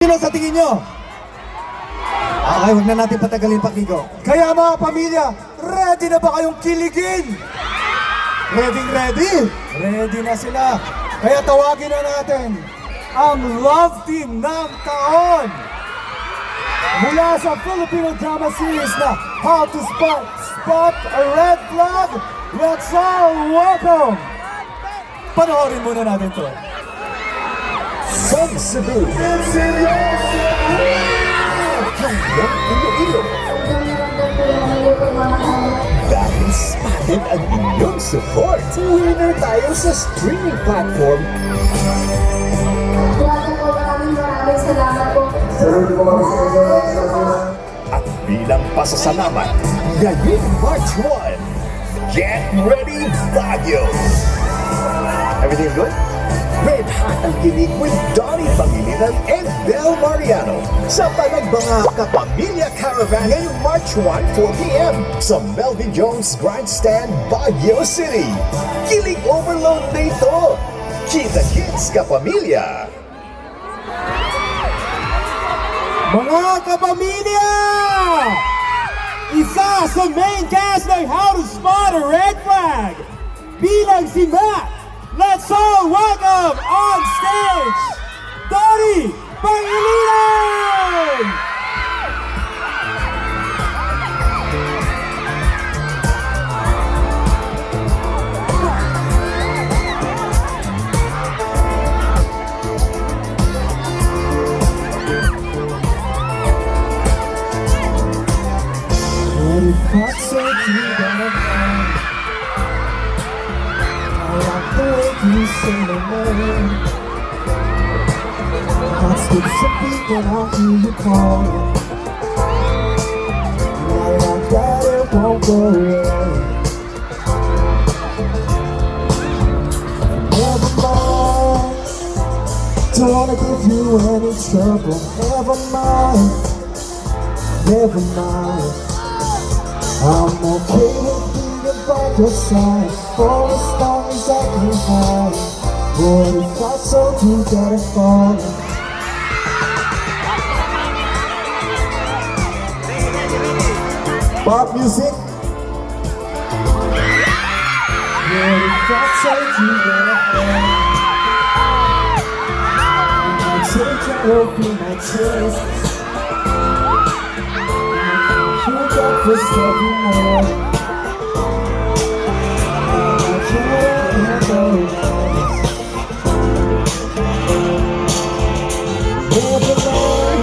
Sino sa tingin nyo? Okay, huwag na natin patagalin pa, Kiko. Kaya mga pamilya, ready na ba kayong kiligin? Ready? Ready na sila. Kaya tawagin na natin ang Love Team ng Taon. Mula sa Filipino drama series na How to Spot a Red Flag, let's all welcome! Panoorin muna natin to. From Cebu, hanggang Iloilo, dahil sa atin ang inyong support, winner tayo sa streaming platform. Maraming salamat po. At bilang pasasalamat, ngayong March 1, get ready, Baguio! Everything good? Red Hot ang kinig with Donnie Pangilinan and Bel Mariano sa Panagbanga Kapamilya Caravan ngayong March 1, 4 p.m. sa Melvin Jones Grandstand, Baguio City. Kilig overload na ito! Kita-kits Kapamilya! Mga kapamilya! Isa sa main cast ng How to Spot a Red Flag bilang si Matt. Let's all welcome on stage, Donnie Pangilinan! Heart's been sipping when I hear you calling. And I like that it won't go away. Never mind, don't wanna give you any trouble. Never mind, I'm okay with being by your side for as long as I can hide. What if I told you that I'm falling? Pop music. What if I told you that I'm falling? I take your open my chest. You breakfast every morning. I can't handle this. Never mind,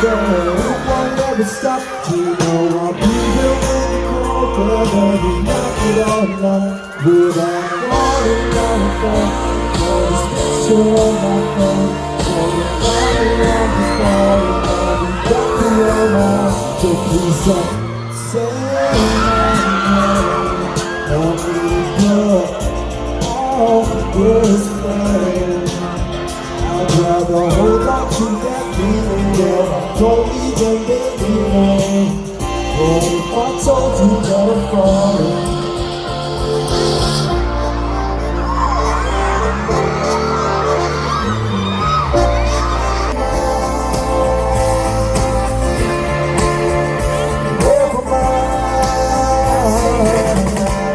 girl, it won't ever stop. You know I'll be here when you call, but every night it all night. Without wanting nothing, for this picture on my phone, for the body on the phone, and you got me on my. So please don't say my name. Don't need your all this pain. I'd rather hold on to that feeling that don't even believe. What if I told you that I'm falling?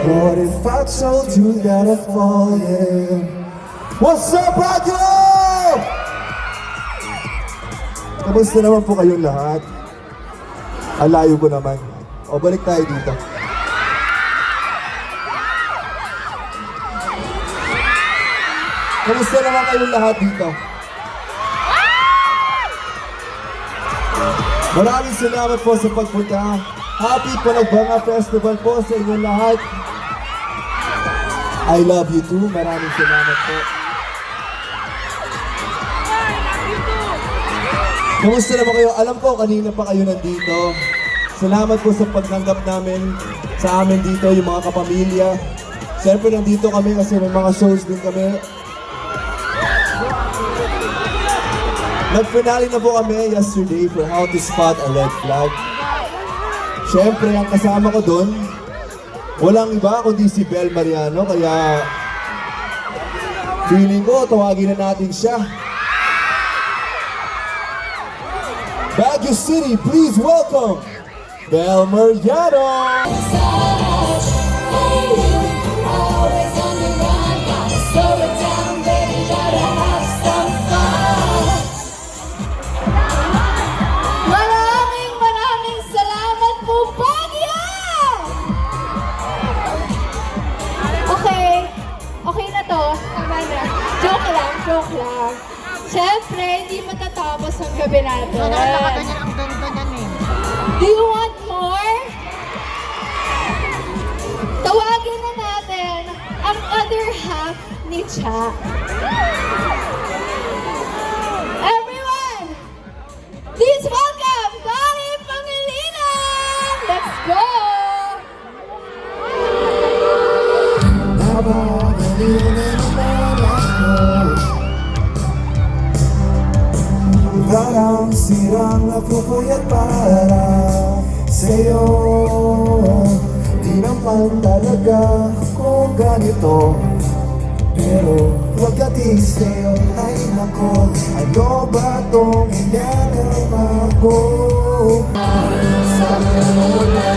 What if I told you that I'm falling? What's up, Baguio? Kamusta naman po kayong lahat? Alayo ko naman. O, balik tayo dito. Kamusta naman kayong lahat dito? Maraming salamat po sa pagpunta. Happy Panagbanga Festival po sa inyong lahat. I love you too. Maraming salamat po. Kamusta naman kayo? Alam ko, kanina pa kayo nandito. Salamat po sa pagtanggap namin sa amin dito, yung mga kapamilya. Siyempre nandito kami kasi may mga shows din kami. Nag-finale na po kami yesterday for How to Spot a Red Flag. Siyempre, ang kasama ko doon, walang iba kundi si Bel Mariano, kaya feeling ko, tawagin na natin siya. Baguio City, please welcome Bel Mariano. Maraming salamat po, Baguio! Okay na to. Tama na. Joke lang. Siyempre, hindi matatapos ang gabi natin. Nakaganyan ang ganda niyan eh. Do you want more? Tawagin na natin ang other half ni Cha. Everyone, please welcome Donnie Pangilinan! Let's go! Parang sirang napupuyat para sa'yo. Di naman talaga ako ganito, pero pagkatiis sa'yo ay nako, ano ba tong ginagawa ko? Sabi mo na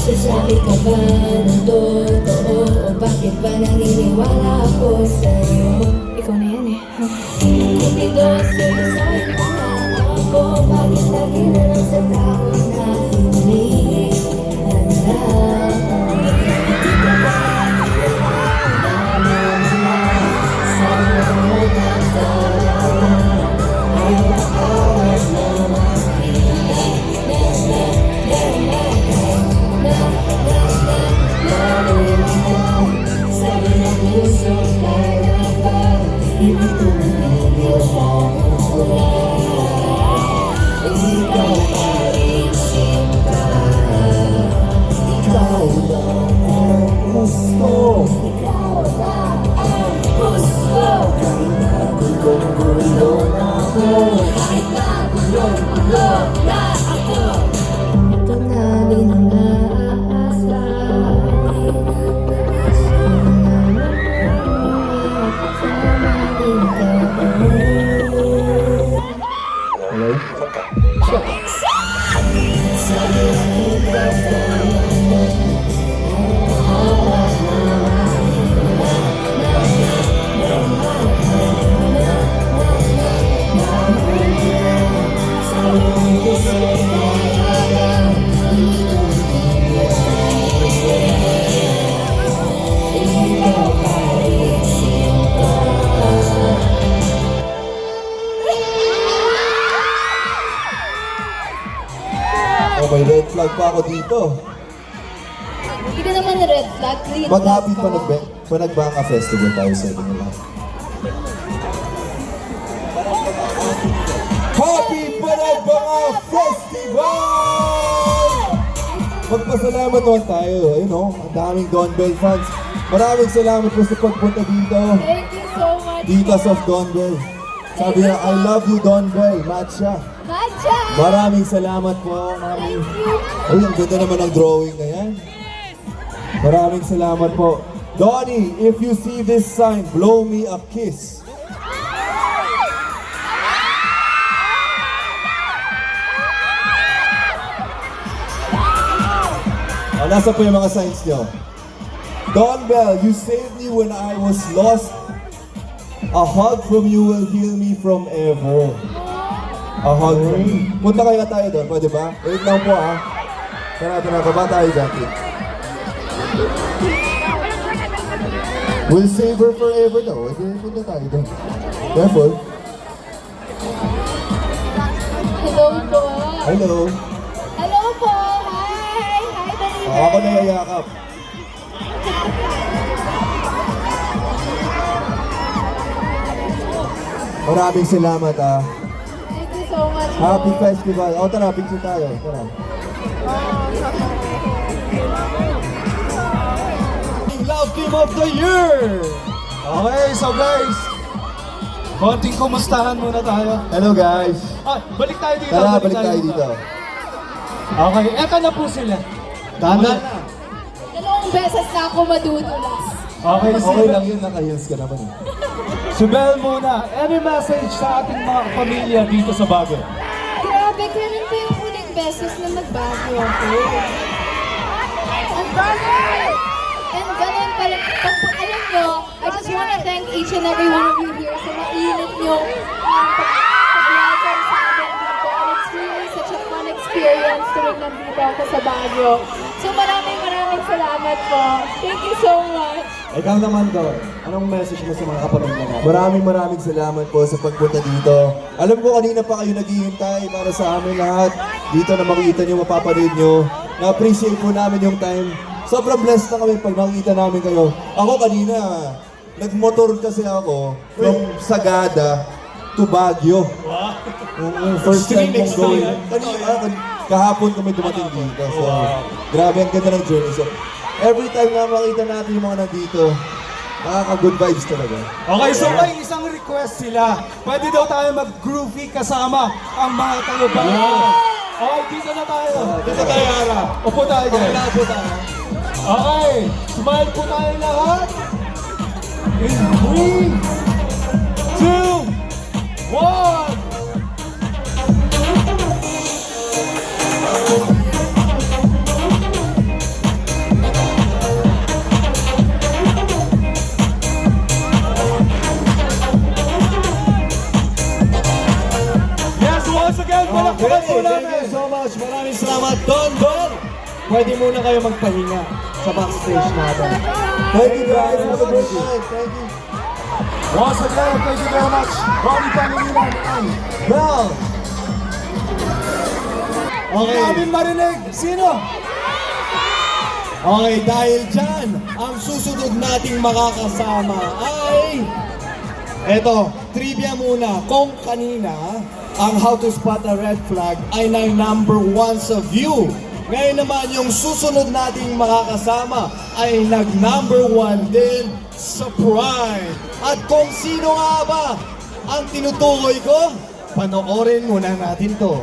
Sasabi ka ba ng totoo o bakit ba naniniwala ako sa'yo? Ikaw na yan eh. Kupido, sinasabi mo na ako, bakit lagi na lang sa tao na hindi handa? Ito na din ang aasa. Sama din tayo. Oh, may red flag pa ako dito. Hindi ka naman red flag, green Mag-happy flag ka. Panagbanga Festival tayo sa inyo nila. Happy Panagbanga Festival! Magpasalamat naman tayo. Ayun o, ang daming Don Bell fans. Maraming salamat po sa pagpunta dito. Thank you so much. Titas of Don Bell. Sabi na, I love you Don Bell. Matcha. Matcha! Maraming salamat po. Maraming... Ay, ang ganda naman ang drawing na yan. Maraming salamat po. Donnie, if you see this sign, blow me a kiss. Oh, nasa po yung mga signs nyo? Don Bell, you saved me when I was lost. A hug from you will heal me from ever. A hug from you. Punta kaya tayo doon, pwede ba? Wait lang po ah. Tara, baba tayo dyan. We'll save her forever daw. Punta tayo doon. Careful. Hello po. Hello. Hello po. Hi. Hi, Danita. Ako na yayakap. Maraming salamat ah. Thank you so much po. Happy festival. O tara, picture tayo. Tara. Love Team of the Year! Okay, so guys, konting kumustahan muna tayo. Hello guys! Balik tayo dito. Tara, balik tayo dito. Okay, eto na po sila. Tama na. Dalawang beses na ako madudulas. Okay, Okay lang yun, naka-heels ka naman eh. Si Bel muna. Any message sa ating mga pamilya dito sa Baguio? Grabe, kailan ba yung huling beses na nagbago ako? And ganun pala. Alam nyo, I just want to thank each and every one of you here sa mainit nyo pag-welcome sa amin dito. And it's really such a fun experience tuwing nandito ako sa Baguio. So maraming salamat po. Thank you so much. Ikaw naman daw. Anong message mo sa mga kapamilya natin? Maraming salamat po sa pagpunta dito. Alam ko kanina pa kayo naghihintay para sa amin lahat. Dito na makikita nyo, mapapanood nyo. Na-appreciate po namin yung time. Sobrang blessed na kami pag nakikita namin kayo. Ako kanina, nagmotor kasi ako from Sagada to Baguio. Yung first time kong going. Kahapon kami dumating dito. So, grabe ang ganda ng journey. So, every time na makita natin yung mga nandito, nakaka-good vibes talaga. Okay, so may isang request sila. Pwede daw tayo mag-groovy kasama ang mga taga-Baguio. Okay, dito na tayo. Dito tayo, Ara. Upo tayo, guys. Upo tayo. Okay, smile po tayo lahat. In 3, 2, 1. Yes, once again, palakpakan po namin. Thank you so much. Maraming salamat, Don Don. Pwede muna kayo magpahinga sa backstage natin. Thank you guys. Have a great night. Thank you. Once again, thank you very much, Ronnie Pangilinan and Bel. Okay. Namin marinig. Sino? Okay, dahil dyan, ang susunod nating makakasama ay... Eto, trivia muna. Kung kanina, ang How to Spot a Red Flag ay number 1 sa view. Ngayon naman, yung susunod nating makakasama ay number 1 din sa Pride. At kung sino nga ba ang tinutukoy ko, panoorin muna natin to.